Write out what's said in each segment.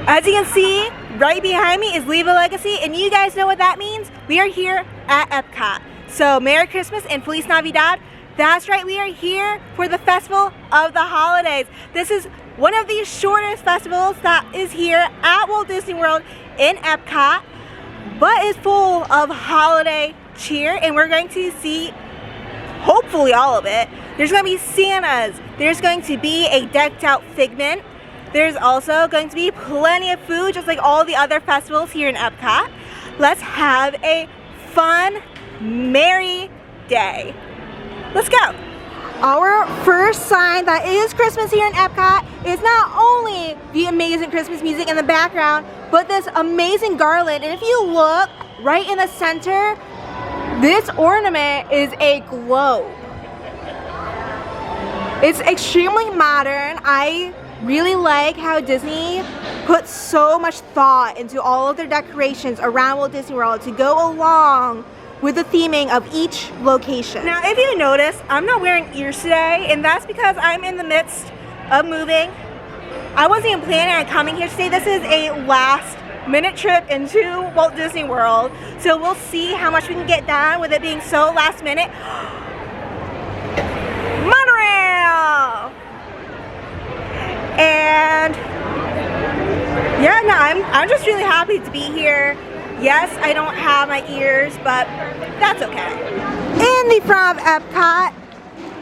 As you can see, right behind me is Leave a Legacy, and you guys know what that means. We are here at EPCOT. So Merry Christmas and Feliz Navidad. That's right, we are here for the Festival of the Holidays. This is one of the shortest festivals that is here at Walt Disney World in EPCOT, but is full of holiday cheer, and we're going to see hopefully all of it. There's going to be Santas, there's going to be a decked out Figment, there's also going to be plenty of food just like all the other festivals here in EPCOT. Let's have a fun, merry day. Let's go. Our first sign that is Christmas here in EPCOT is not only the amazing Christmas music in the background, but this amazing garland. And if you look right in the center, this ornament is a globe. It's extremely modern. I really like how Disney puts so much thought into all of their decorations around Walt Disney World to go along with the theming of each location. Now, if you notice, I'm not wearing ears today, and that's because I'm in the midst of moving. I wasn't even planning on coming here today. This is a last minute trip into Walt Disney World, so we'll see how much we can get done with it being so last minute. Monorail! And yeah, no, I'm just really happy to be here. Yes, I don't have my ears, but that's okay. In the front of EPCOT,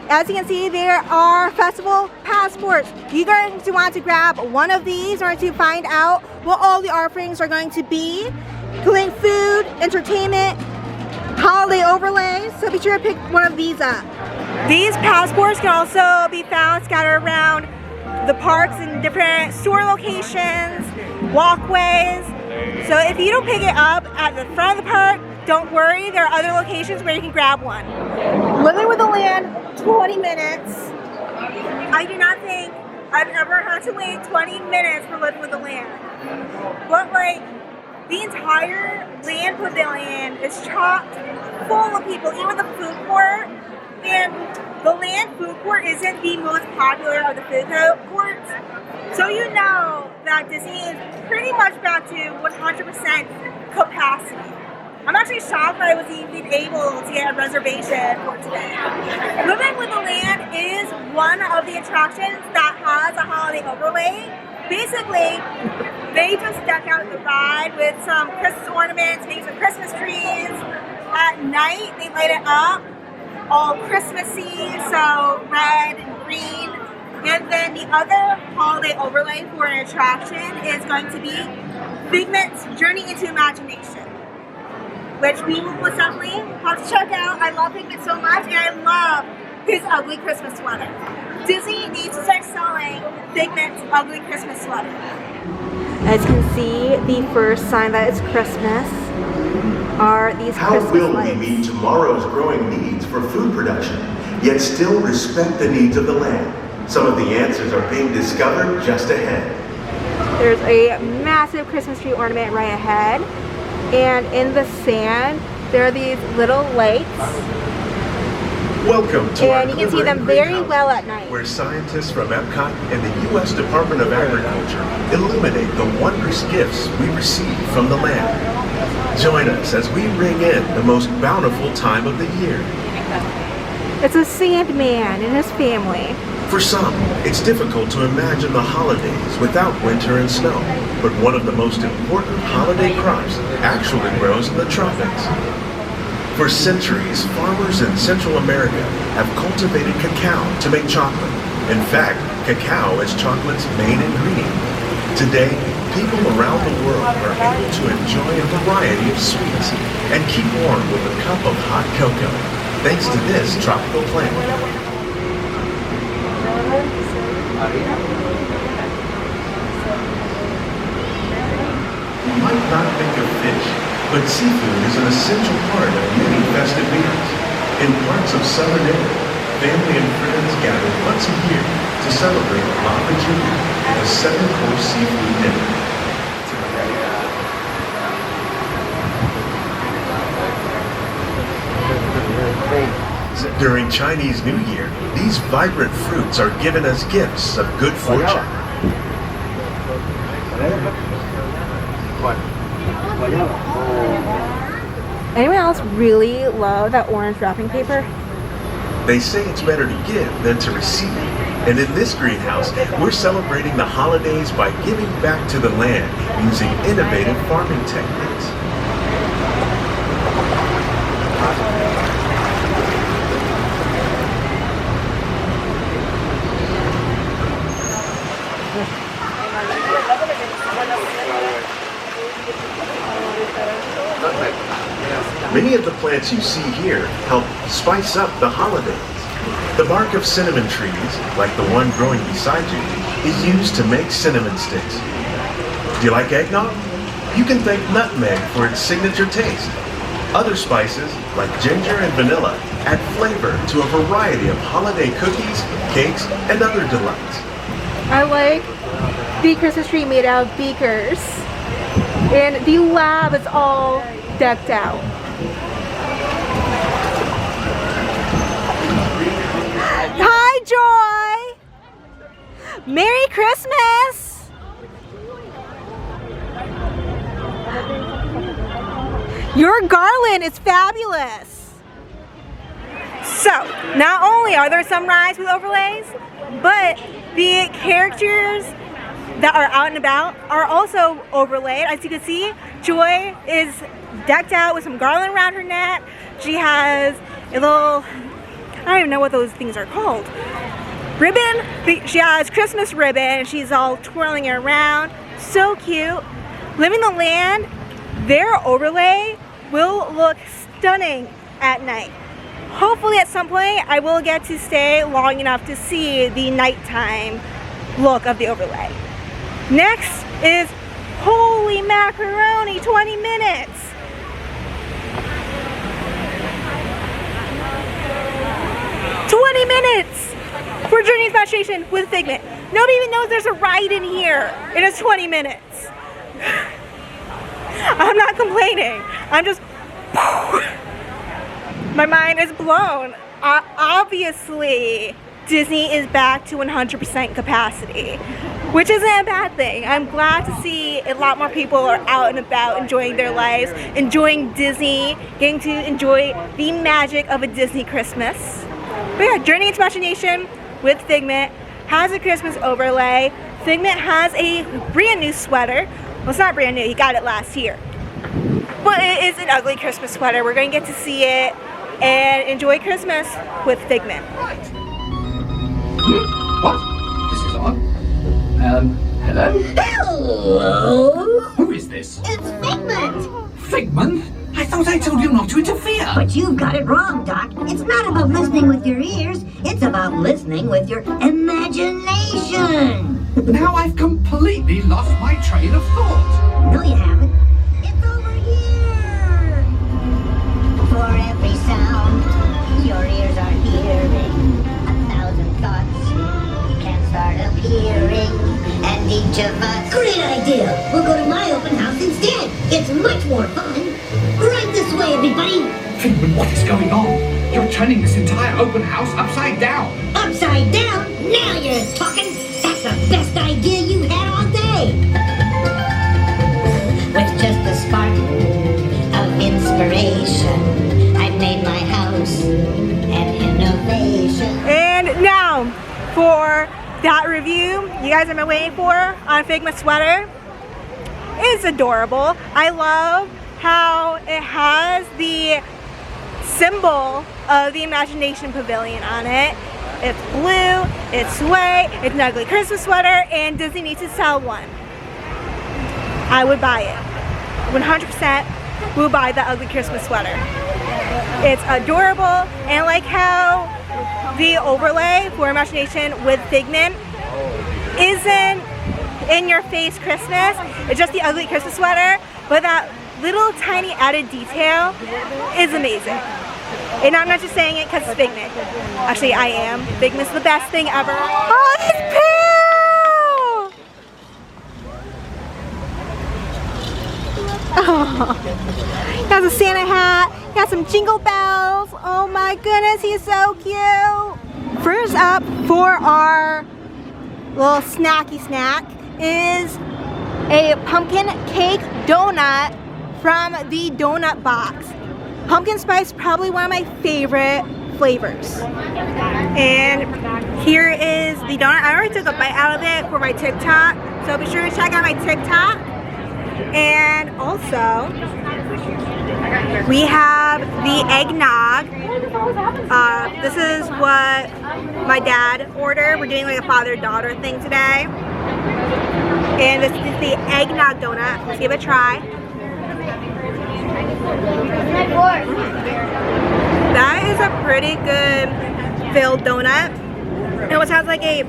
as you can see, there are festival passports. You're going to want to grab one of these in order to find out what all the offerings are going to be, including food, entertainment, holiday overlays, so be sure to pick one of these up. These passports can also be found scattered around the parks in different store locations, walkways. So if you don't pick it up at the front of the park, don't worry, there are other locations where you can grab one. Living with the Land, 20 minutes. I do not think I've ever had to wait 20 minutes for Living with the Land. But like, the entire Land Pavilion is chocked full of people, even the food court. And the Land food court isn't the most popular of the food courts. So you know that Disney is pretty much back to 100% capacity. I'm actually shocked that I was even able to get a reservation for today. Living with the Land is one of the attractions that has a holiday overlay. Basically, they just deck out the ride with some Christmas ornaments, maybe some Christmas trees. At night, they light it up all Christmassy, so red and green. And then the other holiday overlay for an attraction is going to be Figment's Journey into Imagination, which we will most definitely have to check out. I love Figment so much, and I love his ugly Christmas sweater. Disney needs to start selling Figment's ugly Christmas sweater. As you can see, the first sign that it's Christmas are these Christmas lights. How will we meet tomorrow's growing needs for food production, yet still respect the needs of the land? Some of the answers are being discovered just ahead. There's a massive Christmas tree ornament right ahead, and in the sand there are these little lights. Welcome to and you can see them very well at night, where scientists from EPCOT and the U.S. Department of Agriculture illuminate the wondrous gifts we receive from the land. Join us as we ring in the most bountiful time of the year. It's a Sandman and his family. For some, it's difficult to imagine the holidays without winter and snow, but one of the most important holiday crops actually grows in the tropics. For centuries, farmers in Central America have cultivated cacao to make chocolate. In fact, cacao is chocolate's main ingredient. Today, people around the world are able to enjoy a variety of sweets and keep warm with a cup of hot cocoa, thanks to this tropical plant. You might not think of fish, but seafood is an essential part of many festive meals. In parts of southern Italy, family and friends gather once a year to celebrate La Vigilia, a 7-course seafood dinner. During Chinese New Year, these vibrant fruits are given as gifts of good fortune. Anyone else really love that orange wrapping paper? They say it's better to give than to receive. And in this greenhouse, we're celebrating the holidays by giving back to the land using innovative farming techniques. Many of the plants you see here help spice up the holidays. The bark of cinnamon trees, like the one growing beside you, is used to make cinnamon sticks. Do you like eggnog? You can thank nutmeg for its signature taste. Other spices, like ginger and vanilla, add flavor to a variety of holiday cookies, cakes, and other delights. I like the Christmas tree made out of beakers. And the lab is all decked out. Hi, Joy! Merry Christmas! Your garland is fabulous! So, not only are there some rides with overlays, but the characters that are out and about are also overlaid. As you can see, Joy is decked out with some garland around her neck. She has a little, I don't even know what those things are called, ribbon. She has Christmas ribbon and she's all twirling it around. So cute. Living the Land, their overlay will look stunning at night. Hopefully at some point I will get to stay long enough to see the nighttime look of the overlay. Next is Holy Macaroni, 20 minutes. For Journey of Imagination with Figment. Nobody even knows there's a ride in here. It is 20 minutes. I'm not complaining. I'm just, my mind is blown. Obviously, Disney is back to 100% capacity, which isn't a bad thing. I'm glad to see a lot more people are out and about enjoying their lives, enjoying Disney, getting to enjoy the magic of a Disney Christmas. But yeah, Journey into Imagination with Figment has a Christmas overlay. Figment has a brand new sweater. Well, it's not brand new, he got it last year. But it is an ugly Christmas sweater. We're going to get to see it and enjoy Christmas with Figment. What? This is odd. Hello? Hello! Who is this? It's Figment! Figment? I thought I told you not to interfere. But you've got it wrong, Doc. It's not about listening with your ears. It's about listening with your imagination. Now I've completely lost my train of thought. No, you haven't. It's over here. For every sound your ears are hearing, 1,000 thoughts can start appearing. And each of us... Great idea! We'll go to my open house instead. It's much more fun. Right this way, everybody. Figment, what is going on? You're turning this entire open house upside down. Upside down? Now you're talking. That's the best idea you've had all day. With just a spark of inspiration, I've made my house an innovation. And now for that review you guys have been waiting for on Figment sweater. It's adorable. I love how it has the symbol of the Imagination Pavilion on it. It's blue, it's white, it's an ugly Christmas sweater, and Disney needs to sell one. I would buy it. 100% would buy the ugly Christmas sweater. It's adorable, and I like how the overlay for Imagination with Figment isn't in your face Christmas. It's just the ugly Christmas sweater, but that little tiny added detail is amazing. And I'm not just saying it because it's Figment. Actually, I am. Figment's the best thing ever. Oh, it's Pooh! Oh. He has a Santa hat. He has some jingle bells. Oh my goodness, he's so cute. First up for our little snacky snack is a pumpkin cake donut from the donut box. Pumpkin spice, probably one of my favorite flavors. And here is the donut. I already took a bite out of it for my TikTok, so be sure to check out my TikTok. And also, we have the eggnog. This is what my dad ordered. We're doing like a father-daughter thing today. And this is the eggnog donut. Let's give it a try. That is a pretty good filled donut. It almost has like a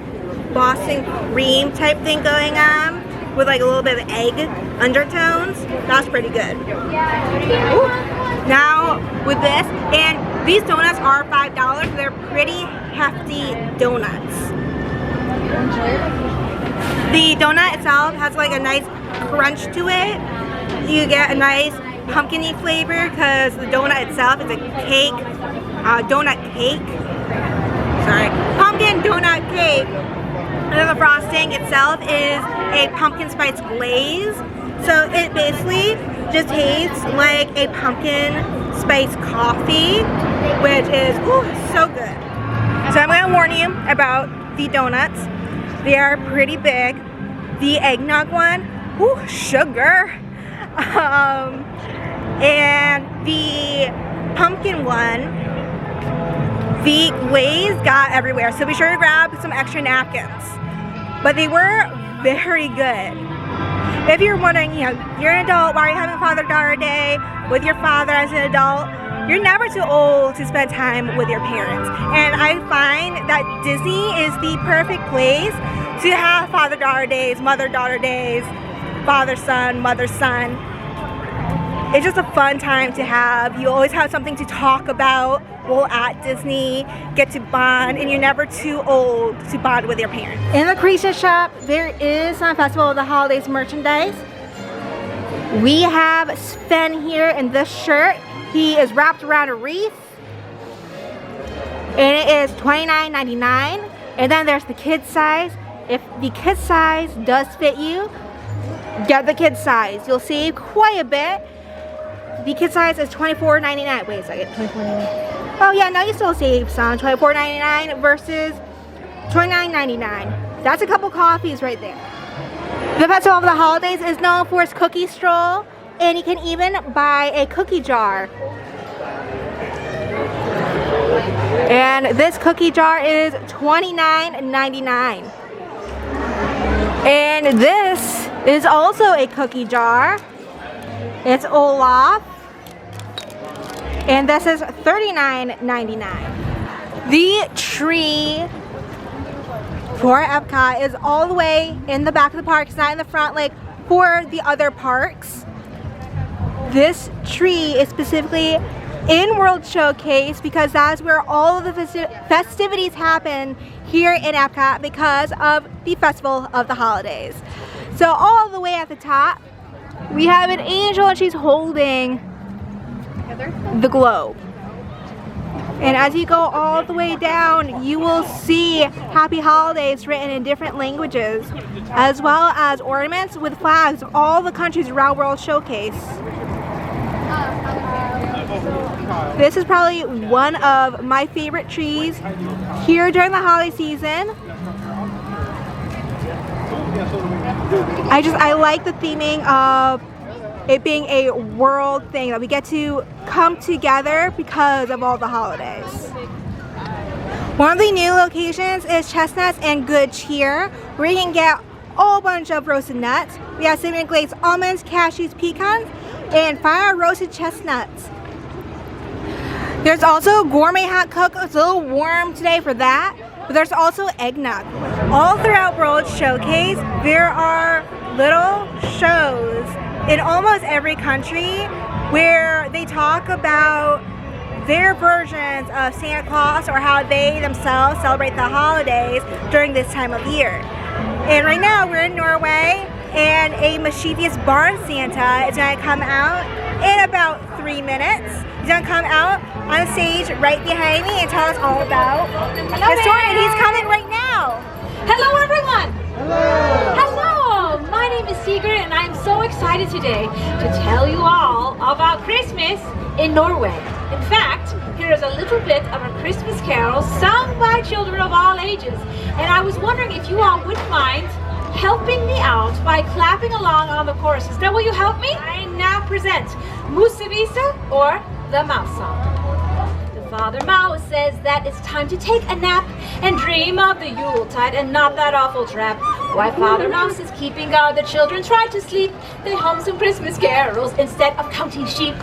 Boston cream type thing going on with like a little bit of egg undertones. That's pretty good. Ooh. Now with this, and these donuts are $5. They're pretty hefty donuts. The donut itself has like a nice crunch to it. You get a nice pumpkin-y flavor because the donut itself is a cake, donut cake. Sorry, pumpkin donut cake. And then the frosting itself is a pumpkin spice glaze. So it basically just tastes like a pumpkin spice coffee, which is so good. So I'm going to warn you about the donuts. They are pretty big. The eggnog one, sugar. And the pumpkin one, the glaze got everywhere. So be sure to grab some extra napkins. But they were very good. If you're wondering, you're an adult, why are you having Father-Daughter Day with your father as an adult? You're never too old to spend time with your parents. And I find that Disney is the perfect place to have Father-Daughter Days, Mother-Daughter Days, Father-Son, Mother-Son. It's just a fun time to have. You always have something to talk about while at Disney, get to bond, and you're never too old to bond with your parents. In the Creature Shop, there is some Festival of the Holidays merchandise. We have Sven here in this shirt. He is wrapped around a wreath. And it is $29.99. And then there's the kid size. If the kid size does fit you, get the kid size. You'll save quite a bit. The kid size is $24.99. Wait a second, $24.99. Oh yeah, now you still save some. $24.99 versus $29.99. That's a couple coffees right there. The Festival of the Holidays is known for its cookie stroll, and you can even buy a cookie jar. And this cookie jar is $29.99. And this is also a cookie jar. It's Olaf. And this is $39.99. The tree for Epcot is all the way in the back of the park. It's not in the front like for the other parks. This tree is specifically in World Showcase because that's where all of the festivities happen here in Epcot because of the Festival of the Holidays. So all the way at the top, we have an angel and she's holding the globe. And as you go all the way down, you will see Happy Holidays written in different languages, as well as ornaments with flags of all the countries around World Showcase. This is probably one of my favorite trees here during the holiday season. I like the theming of it being a world thing, that we get to come together because of all the holidays. One of the new locations is Chestnuts and Good Cheer, where you can get a whole bunch of roasted nuts. We have cinnamon glazed almonds, cashews, pecans, and fire roasted chestnuts. There's also gourmet hot cocoa. It's a little warm today for that, but there's also eggnog. All throughout World Showcase, there are little shows in almost every country where they talk about their versions of Santa Claus or how they themselves celebrate the holidays during this time of year. And right now we're in Norway, and a mischievous barn Santa is going to come out in about 3 minutes. He's going to come out on the stage right behind me and tell us all about the story. And he's coming right now. Hello everyone! Hello! Hello! My name name is Sigrid, and I am so excited today to tell you all about Christmas in Norway. In fact, here is a little bit of a Christmas carol sung by children of all ages. And I was wondering if you all wouldn't mind helping me out by clapping along on the choruses. Now, will you help me? I now present Musevisa, or the Mouse Song. Father Mouse says that it's time to take a nap and dream of the Yuletide and not that awful trap. While Father Mouse is keeping guard, the children try to sleep. They hum some Christmas carols instead of counting sheep.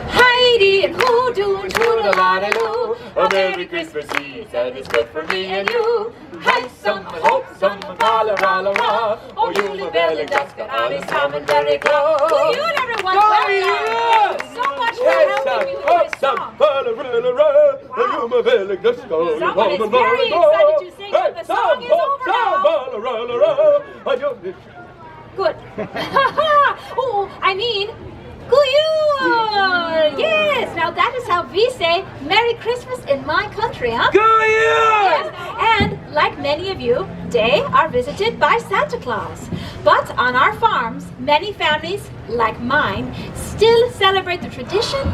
Heidi and Hoodoo and Toodle-a-la-loo, a Merry Christmas Eve that is good for me and you. Hi, some, hope, some, la-la-la-la-la, oh, Julebell and Jessica, Alice, Tom, and Derek, oh, you everyone, welcome. Thank you so much for helping me with this song. Someone is very excited to sing, but the song is over now. Good. Oh, I mean, Guyur! Yes, now that is how we say Merry Christmas in my country, huh? Guyur! Yes, and like many of you, they are visited by Santa Claus. But on our farms, many families, like mine, still celebrate the tradition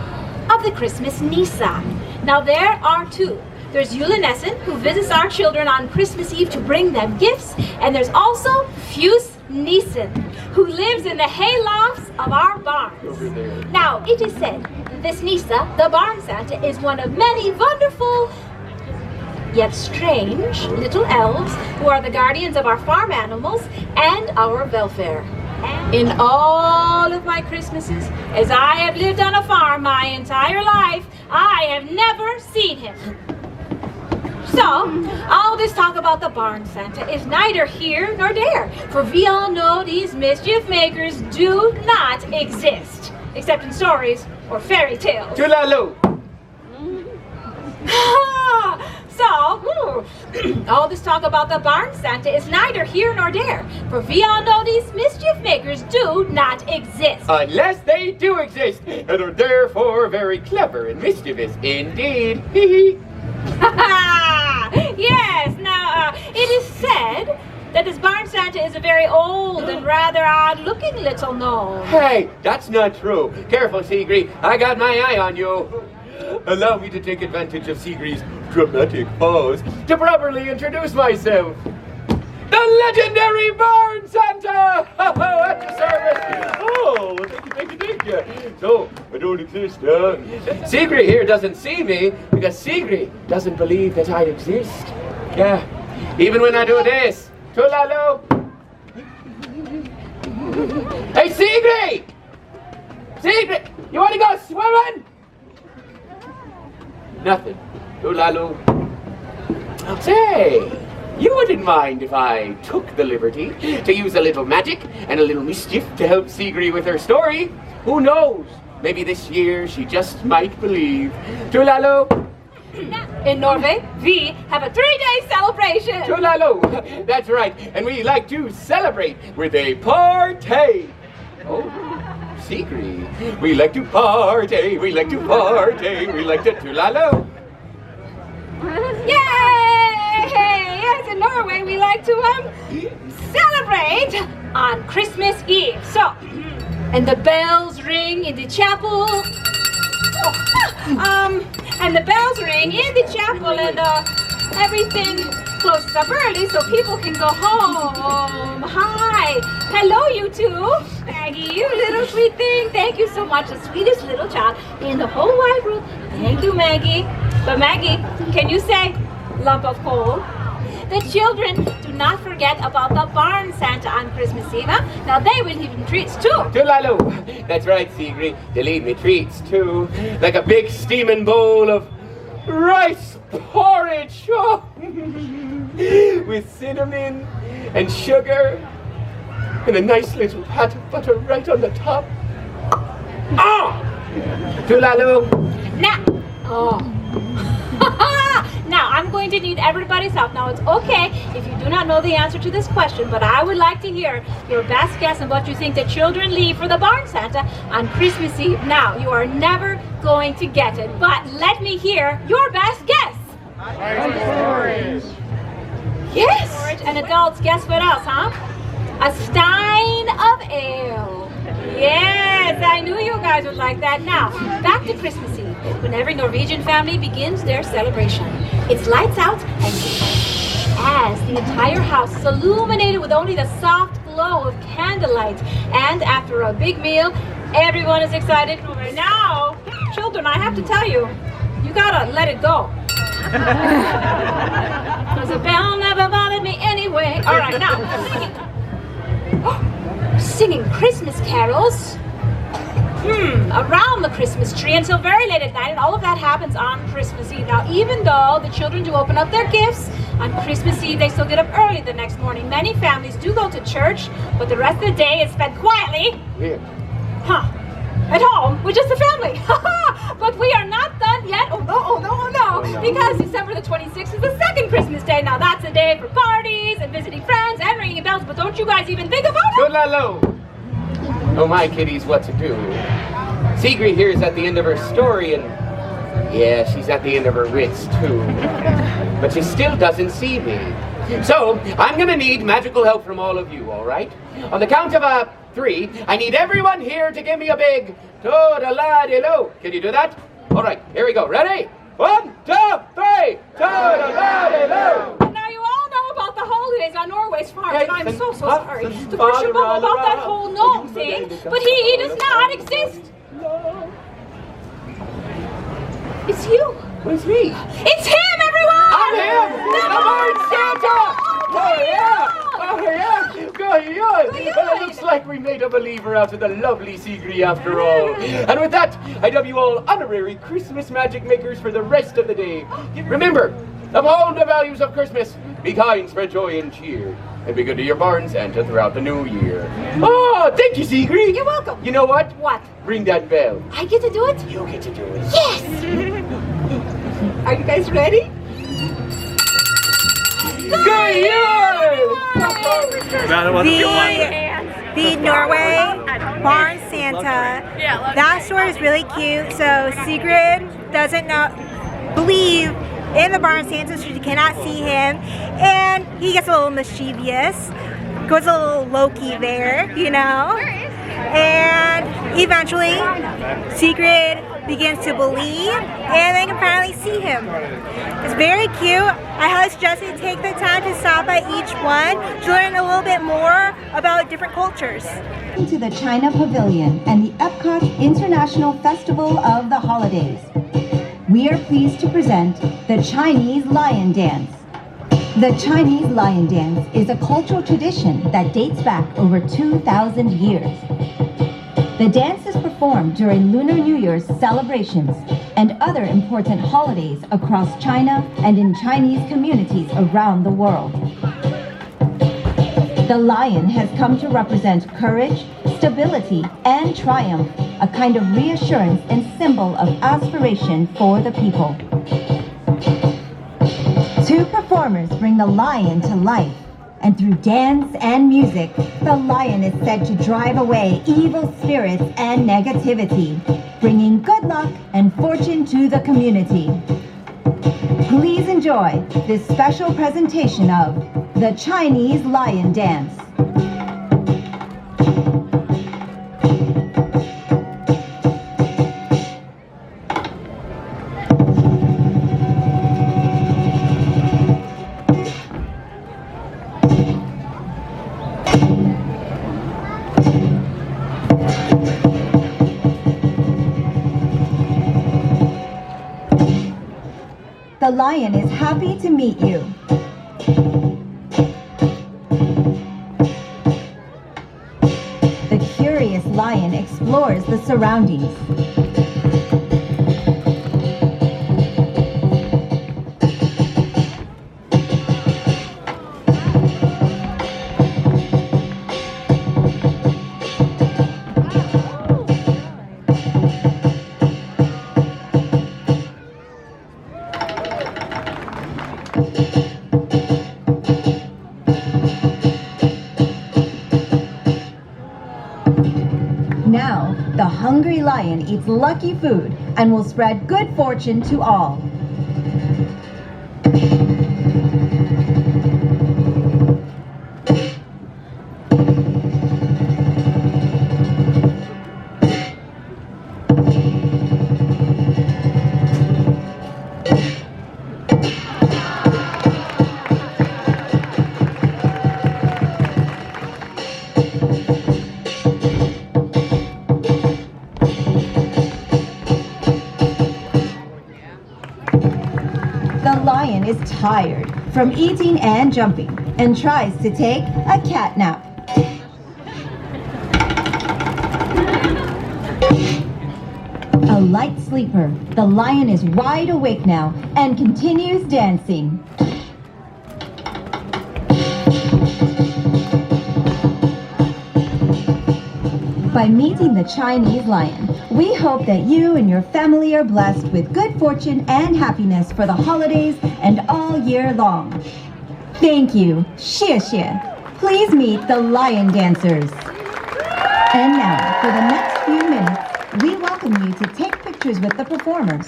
of the Christmas Nisa. Now there are two. There's Julenessen, who visits our children on Christmas Eve to bring them gifts, and there's also Fuse Nissen, who lives in the haylofts of our barns. Now, it is said this Nisa, the barn Santa, is one of many wonderful yet strange little elves who are the guardians of our farm animals and our welfare. In all of my Christmases, as I have lived on a farm my entire life, I have never seen him. So, all this talk about the barn Santa is neither here nor there, for we all know these mischief makers do not exist, except in stories or fairy tales. Tulalo! So, all this talk about the barn Santa is neither here nor there, for we all know these mischief makers do not exist. Unless they do exist, and are therefore very clever and mischievous indeed. Yes, now, it is said that this barn Santa is a very old and rather odd-looking little gnome. Hey, that's not true. Careful, Sigrid. I got my eye on you. Allow me to take advantage of Sigrid's dramatic pause to properly introduce myself. The legendary Barn Santa! At your service! Oh, thank you. So, I don't exist, huh? Sigrid here doesn't see me because Sigrid doesn't believe that I exist. Yeah, even when I do this. Tulalo! Hey, Sigrid! Sigrid! You want to go swimming? Nothing. Tulalo. Say, you wouldn't mind if I took the liberty to use a little magic and a little mischief to help Sigrid with her story? Who knows? Maybe this year she just might believe. Tulalo. In Norway, we have a 3-day celebration. Tulalo. That's right. And we like to celebrate with a party. Oh, Sigrid. We like to party. We like to party. We like to Tulalo. Yay! Yes, in Norway we like to celebrate on Christmas Eve. So, and the bells ring in the chapel. And the bells ring in the chapel, and everything closes up early so people can go home. Hi. Hello, you two. Maggie, you little sweet thing. Thank you so much. The sweetest little child in the whole wide world. Thank you, Maggie. But Maggie, can you say lump of coal? The children do not forget about the barn Santa on Christmas Eve. Huh? Now they will leave him treats too. Tulalo. That's right, Sigrid. They leave me treats too. Like a big steaming bowl of rice porridge. Oh. With cinnamon and sugar and a nice little pat of butter right on the top. Ah! Tulalo. Now, now, I'm going to need everybody's help. Now, it's okay if you do not know the answer to this question, but I would like to hear your best guess on what you think the children leave for the barn Santa on Christmas Eve. Now, you are never going to get it, but let me hear your best guess. Yes! And adults, guess what else, huh? A stein of ale. Yes, I knew you guys would like that. Now, back to Christmas Eve, when every Norwegian family begins their celebration. It's lights out and as the entire house is illuminated with only the soft glow of candlelight. And after a big meal, everyone is excited. Now, children, I have to tell you, you gotta let it go. Because the bell never bothered me anyway. All right, now, singing Christmas carols around the Christmas tree until very late at night, and all of that happens on Christmas Eve. Now, even though the children do open up their gifts on Christmas Eve, they still get up early the next morning. Many families do go to church, but the rest of the day is spent quietly. Yeah. At home with just the family. But we are not done yet. Oh no. Because December the 26th is the second Christmas day. Now that's a day for parties and visiting friends and ringing bells, but don't you guys even think about it? Good-la-lo. Oh, my kiddies, what to do? Sigrid here is at the end of her story, and yeah, she's at the end of her wits too. But she still doesn't see me. So, I'm gonna need magical help from all of you, all right? On the count of 3, I need everyone here to give me a big toodle-la-de-lo. Can you do that? All right, here we go. Ready? 1, 2, 3, toodle-la-de-lo. Now you all know about the holidays on Norway's farm, and I'm so sorry to push Father, your bubble about that whole gnome thing, but he does not exist. It's you. It's me. It's him, everyone! I'm him! I'm Lord Santa! Oh yeah! Well, it looks like we made a believer out of the lovely Sigrid after all. And with that, I dub you all honorary Christmas magic makers for the rest of the day. Remember, uphold the values of Christmas. Be kind, spread joy and cheer. And be good to your barn Santa throughout the new year. Oh, thank you, Sigrid. You're welcome. You know what? What? Ring that bell. I get to do it? You get to do it. Yes! Are you guys ready? Good year! The Norway Barn Santa. That story is really cute. So Sigrid doesn't believe in the Barn Santa, so she cannot see him, and he gets a little mischievous, goes a little low-key there, you know. And eventually, Sigrid begins to believe, and they can finally see him. It's very cute. I highly suggest you take the time to stop by each one to learn a little bit more about different cultures. To the China Pavilion and the EPCOT International Festival of the Holidays. We are pleased to present the Chinese Lion Dance. The Chinese Lion Dance is a cultural tradition that dates back over 2,000 years. The dance is performed during Lunar New Year's celebrations and other important holidays across China and in Chinese communities around the world. The lion has come to represent courage, stability, and triumph, a kind of reassurance and symbol of aspiration for the people. Two performers bring the lion to life, and through dance and music, the lion is said to drive away evil spirits and negativity, bringing good luck and fortune to the community. Please enjoy this special presentation of the Chinese Lion Dance. The lion is happy to meet you. The curious lion explores the surroundings. Now, the hungry lion eats lucky food and will spread good fortune to all. lion is tired from eating and jumping and tries to take a cat nap. A light sleeper, the lion is wide awake now and continues dancing. By meeting the Chinese lion, we hope that you and your family are blessed with good fortune and happiness for the holidays and all year long. Thank you. 谢谢. Please meet the lion dancers. And now, for the next few minutes, we welcome you to take pictures with the performers.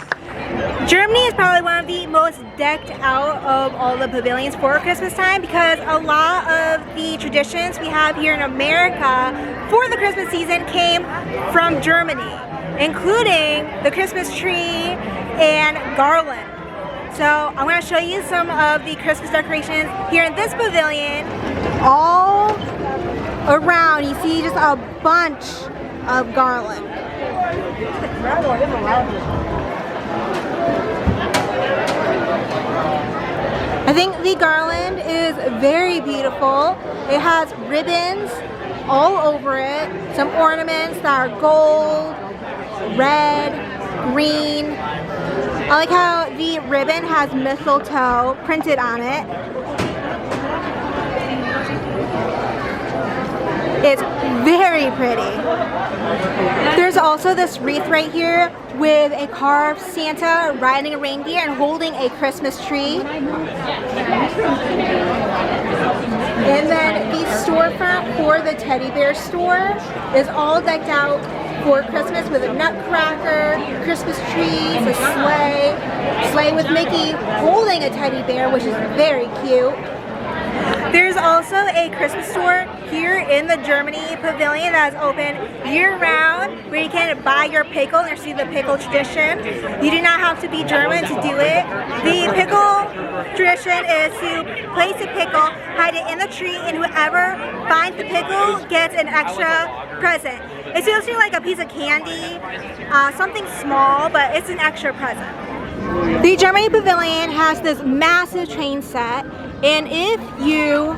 Germany is probably one of the most decked out of all the pavilions for Christmas time because a lot of the traditions we have here in America for the Christmas season came from Germany, including the Christmas tree and garland. So I'm going to show you some of the Christmas decorations here in this pavilion. All around you see just a bunch of garland. I think the garland is very beautiful. It has ribbons all over it, some ornaments that are gold, red, green. I like how the ribbon has mistletoe printed on it. It's very pretty. There's also this wreath right here with a carved Santa riding a reindeer and holding a Christmas tree. And then the storefront for the teddy bear store is all decked out for Christmas with a nutcracker, Christmas trees, a sleigh with Mickey holding a teddy bear, which is very cute. There's also a Christmas store here in the Germany pavilion that is open year-round where you can buy your pickle and see the pickle tradition. You do not have to be German to do it. The pickle tradition is to place a pickle, hide it in the tree, and whoever finds the pickle gets an extra present. It's usually like a piece of candy, something small, but it's an extra present. The Germany pavilion has this massive train set, and if you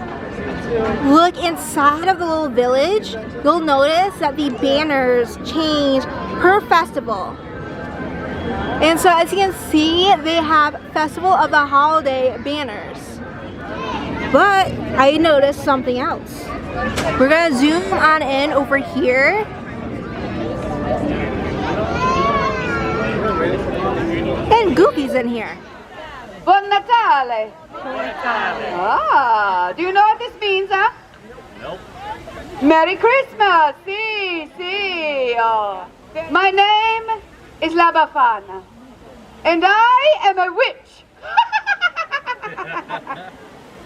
look inside of the little village, you'll notice that the banners change per festival. And so as you can see, they have Festival of the Holiday banners. But I noticed something else. We're gonna zoom on in over here. And Goofy's in here. Buon Natale! Ah, do you know what this means, huh? Nope. Merry Christmas! Si, si. Oh. My name is La Bafana, and I am a witch.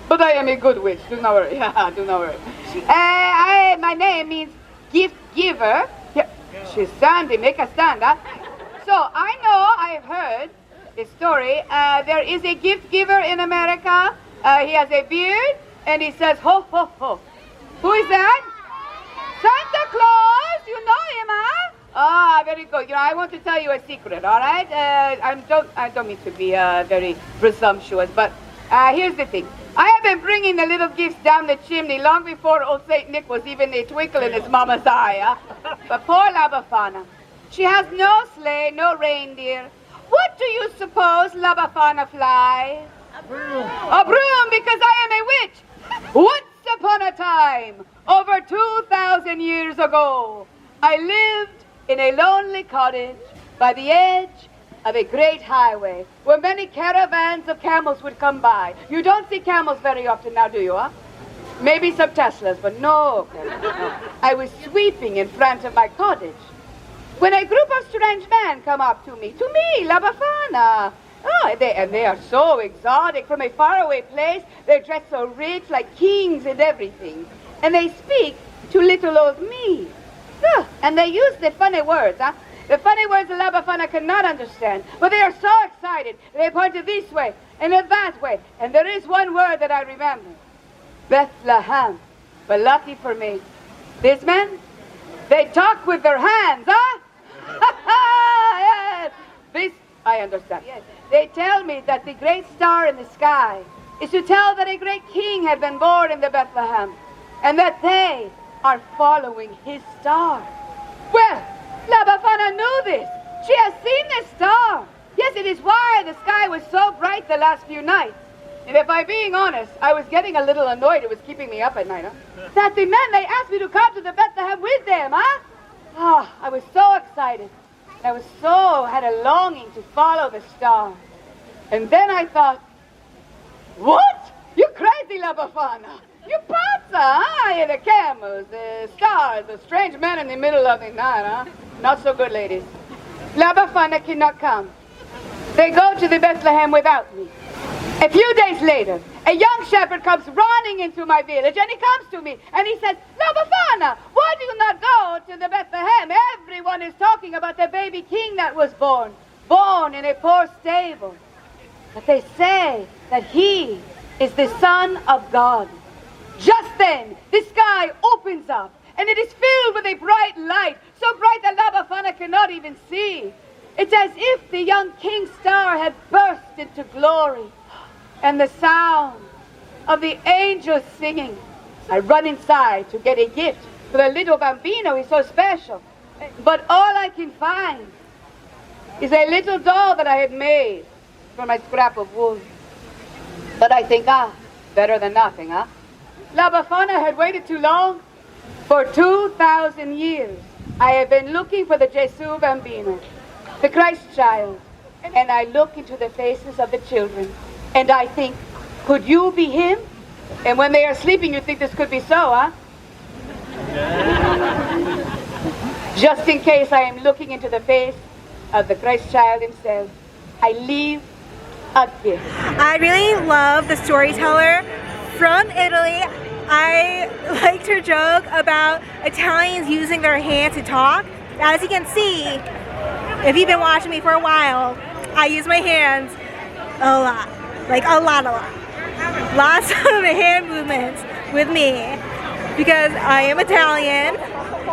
But I am a good witch, do not worry. Do not worry. My name means gift giver. Yeah. She's standing, make a stand, huh? So I know, I've heard a story. There is a gift giver in America. He has a beard and he says, ho, ho, ho. Who is that? Santa Claus! You know him, huh? Ah, very good. You know, I want to tell you a secret, all right? I don't mean to be very presumptuous, but here's the thing. I have been bringing the little gifts down the chimney long before old St. Nick was even a twinkle in his mama's eye, huh? But poor La Bafana. She has no sleigh, no reindeer. What do you suppose La Bafana flies? A broom. A broom, because I am a witch. Once upon a time, over 2,000 years ago, I lived in a lonely cottage by the edge of a great highway where many caravans of camels would come by. You don't see camels very often now, do you, huh? Maybe some Teslas, but no. I was sweeping in front of my cottage when a group of strange men come up to me, La Bafana. Oh, they are so exotic from a faraway place. They're dressed so rich, like kings and everything. And they speak to little old me. Oh, and they use the funny words, huh? The funny words La Bafana cannot understand. But they are so excited. They pointed this way and that way. And there is one word that I remember. Bethlehem. But lucky for me, these men, they talk with their hands, huh? Yes. This I I understand. Yes. They tell me that the great star in the sky is to tell that a great king had been born in the Bethlehem, and that they are following his star. Well, La Bafana knew this. She has seen the star. Yes, it is why the sky was so bright the last few nights. And if I'm being honest, I was getting a little annoyed. It was keeping me up at night, huh? That the men, they asked me to come to the Bethlehem with them, huh? Ah, I was so excited. I had a longing to follow the star. And then I thought, what? You crazy, La Bafana. You pazza, huh? The camels, the stars, the strange men in the middle of the night, huh? Not so good, ladies. La Bafana cannot come. They go to the Bethlehem without me. A few days later, a young shepherd comes running into my village, and he comes to me, and he says, La Bafana, why do you not go to the Bethlehem? Everyone is talking about the baby king that was born in a poor stable. But they say that he is the Son of God. Just then, the sky opens up, and it is filled with a bright light, so bright that La Bafana cannot even see. It's as if the young king's star had burst into glory. And the sound of the angels singing. I run inside to get a gift for the little bambino. He's so special. But all I can find is a little doll that I had made from a scrap of wool. But I think, better than nothing, huh? La Bafana had waited too long. For 2,000 years, I have been looking for the Jesu bambino, the Christ child. And I look into the faces of the children. And I think, could you be him? And when they are sleeping, you think this could be so, huh? Just in case I am looking into the face of the Christ child himself, I leave a gift. I really love the storyteller from Italy. I liked her joke about Italians using their hands to talk. As you can see, if you've been watching me for a while, I use my hands a lot. Like a lot. Lots of hand movements with me because I am Italian,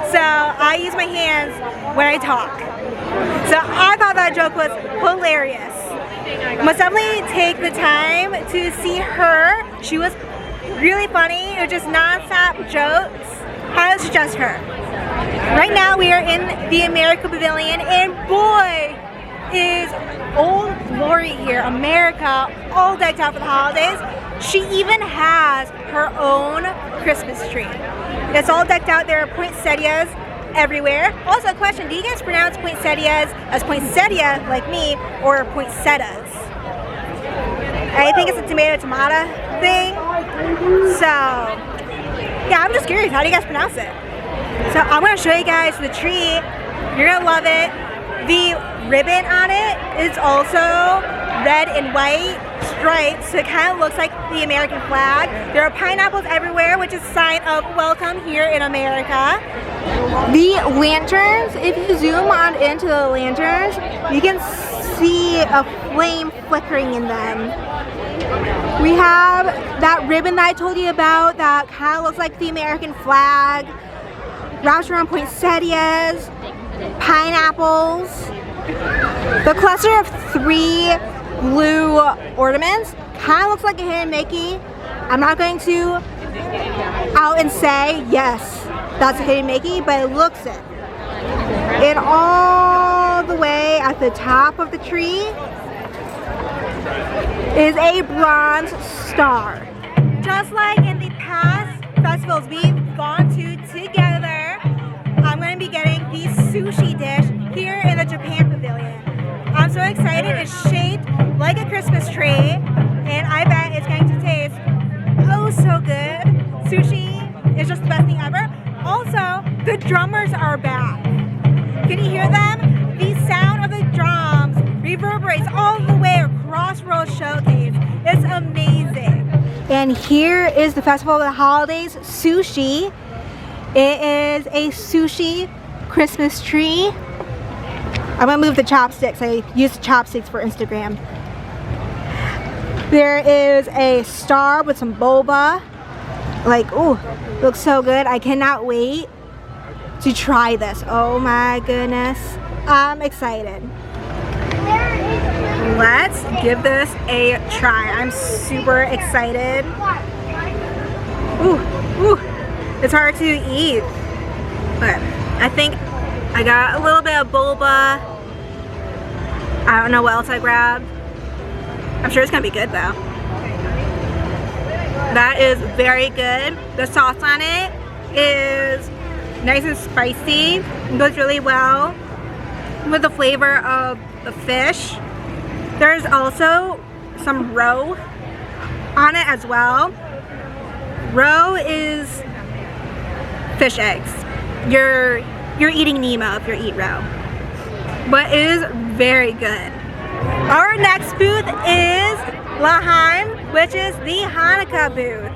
so I use my hands when I talk. So I thought that joke was hilarious. Must definitely take the time to see her. She was really funny. It was just non-stop jokes. Highly suggest her. Right now we are in the America Pavilion, and boy, is Old Glory here, America, all decked out for the holidays. She even has her own Christmas tree. It's all decked out. There are poinsettias everywhere. Also, a question, do you guys pronounce poinsettias as poinsettia like me or poinsettias? I think it's a tomato thing. So, yeah, I'm just curious, how do you guys pronounce it? So I'm going to show you guys the tree. You're going to love it. The ribbon on it is also red and white stripes, so it kind of looks like the American flag. There are pineapples everywhere, which is a sign of welcome here in America. The lanterns, if you zoom on into the lanterns, you can see a flame flickering in them. We have that ribbon that I told you about that kind of looks like the American flag, wraps around poinsettias, pineapples. The cluster of 3 blue ornaments kind of looks like a hidden Mickey. I'm not going to out and say yes, that's a hidden Mickey, but it looks it. And all the way at the top of the tree is a bronze star. Just like in the past festivals we've gone to together, I'm going to be getting the sushi dish here in the Japan Pavilion. I'm so excited. It's shaped like a Christmas tree, and I bet it's going to taste oh so good. Sushi is just the best thing ever. Also, the drummers are back. Can you hear them? The sound of the drums reverberates all the way across World Showcase. It's amazing. And here is the Festival of the Holidays, Sushi. It is a sushi Christmas tree. I'm gonna move the chopsticks. I use the chopsticks for Instagram. There is a star with some boba. Like, ooh, looks so good. I cannot wait to try this. Oh my goodness. I'm excited. Let's give this a try. I'm super excited. Ooh, ooh, it's hard to eat, but I think I got a little bit of boba. I don't know what else I grabbed. I'm sure it's gonna be good though. That is very good. The sauce on it is nice and spicy. It goes really well with the flavor of the fish. There's also some roe on it as well. Roe is fish eggs. You're eating Nemo if you eat roe. But it is very good. Our next booth is Laheim, which is the Hanukkah booth.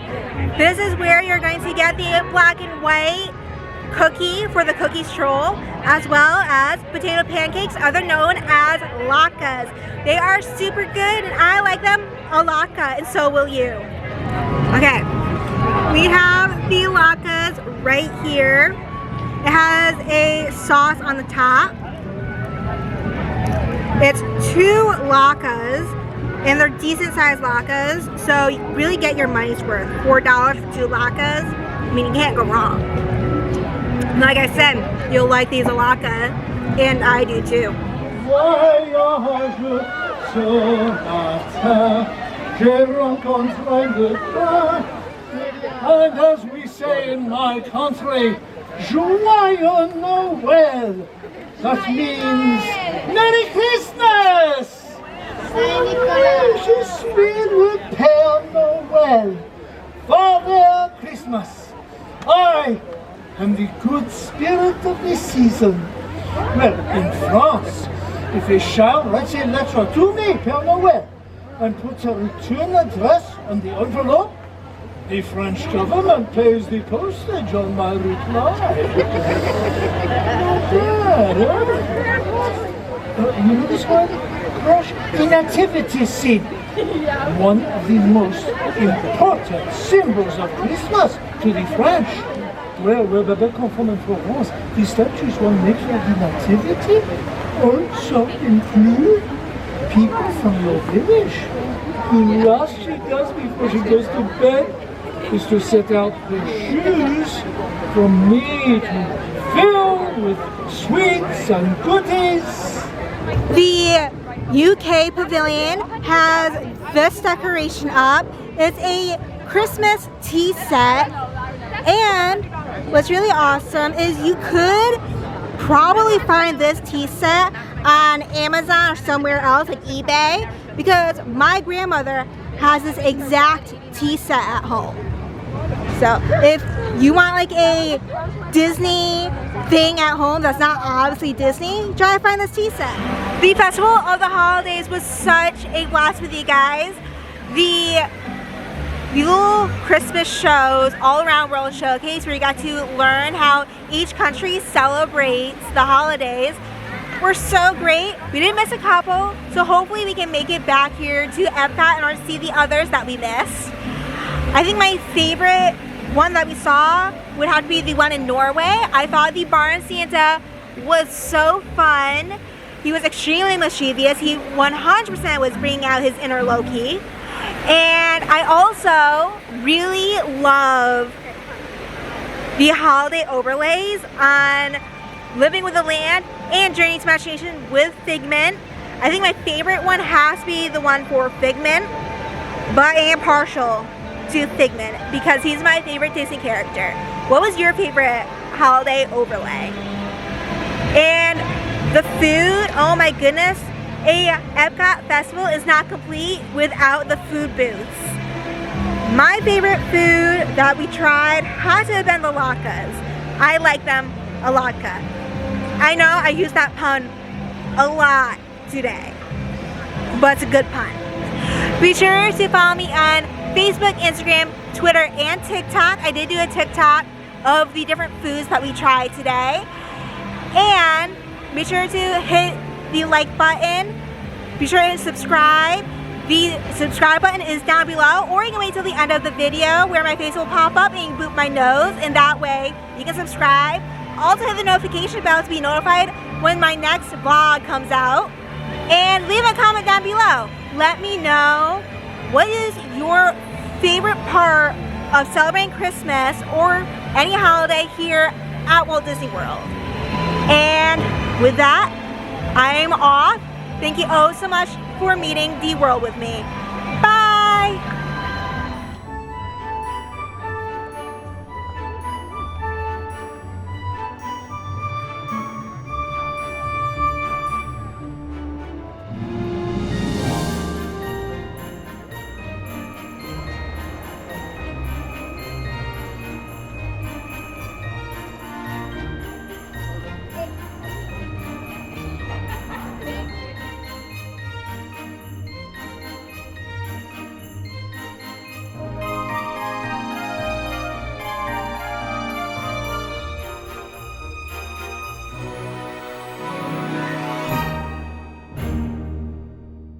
This is where you're going to get the black and white cookie for the cookie stroll, as well as potato pancakes, other known as latkes. They are super good and I like them a latke, and so will you. Okay, we have the latkes right here. It has a sauce on the top. It's 2 latkes, and they're decent sized latkes, so you really get your money's worth. $4 for 2 latkes. I mean, you can't go wrong. Like I said, you'll like these a latke, and I do too. And as we say in my country, Joyeux Noël. That means Merry Christmas! Je suis le Père Noël, Father Christmas. I am the good spirit of this season. Well, in France, if a child writes a letter to me, Père Noël, and puts a return address on the envelope, the French government pays the postage on my reply. You know this one? Crush the nativity scene. One of the most important symbols of Christmas to the French. Well, back home in Florence, the statues one makes for the nativity also include people from your village. The last she does before she goes to bed is to set out the shoes for me to fill with sweets and goodies. The UK Pavilion has this decoration up. It's a Christmas tea set, and what's really awesome is you could probably find this tea set on Amazon or somewhere else like eBay, because my grandmother has this exact tea set at home. So if you want like a Disney thing at home that's not obviously Disney, try to find this tea set. The Festival of the Holidays was such a blast with you guys. The little Christmas shows, all around world showcase, where you got to learn how each country celebrates the holidays, were so great. We didn't miss a couple, so hopefully we can make it back here to EPCOT in order to see the others that we missed. I think my favorite one that we saw would have to be the one in Norway. I thought the Barn Santa was so fun. He was extremely mischievous. He 100% was bringing out his inner Loki. And I also really love the holiday overlays on Living with the Land and Journey to Imagination with Figment. I think my favorite one has to be the one for Figment, but I am partial to Figment because he's my favorite Disney character. What was your favorite holiday overlay? And the food, oh my goodness, a EPCOT festival is not complete without the food booths. My favorite food that we tried had to have been the latkes. I like them a latke. I know I used that pun a lot today, but it's a good pun. Be sure to follow me on Facebook, Instagram, Twitter, and TikTok. I did do a TikTok of the different foods that we tried today. And be sure to hit the like button. Be sure to subscribe. The subscribe button is down below, or you can wait till the end of the video where my face will pop up and you can boop my nose, and that way you can subscribe. Also hit the notification bell to be notified when my next vlog comes out. And leave a comment down below. Let me know what is your favorite part of celebrating Christmas or any holiday here at Walt Disney World. And with that, I am off. Thank you oh so much for meeting D-World with me. Bye!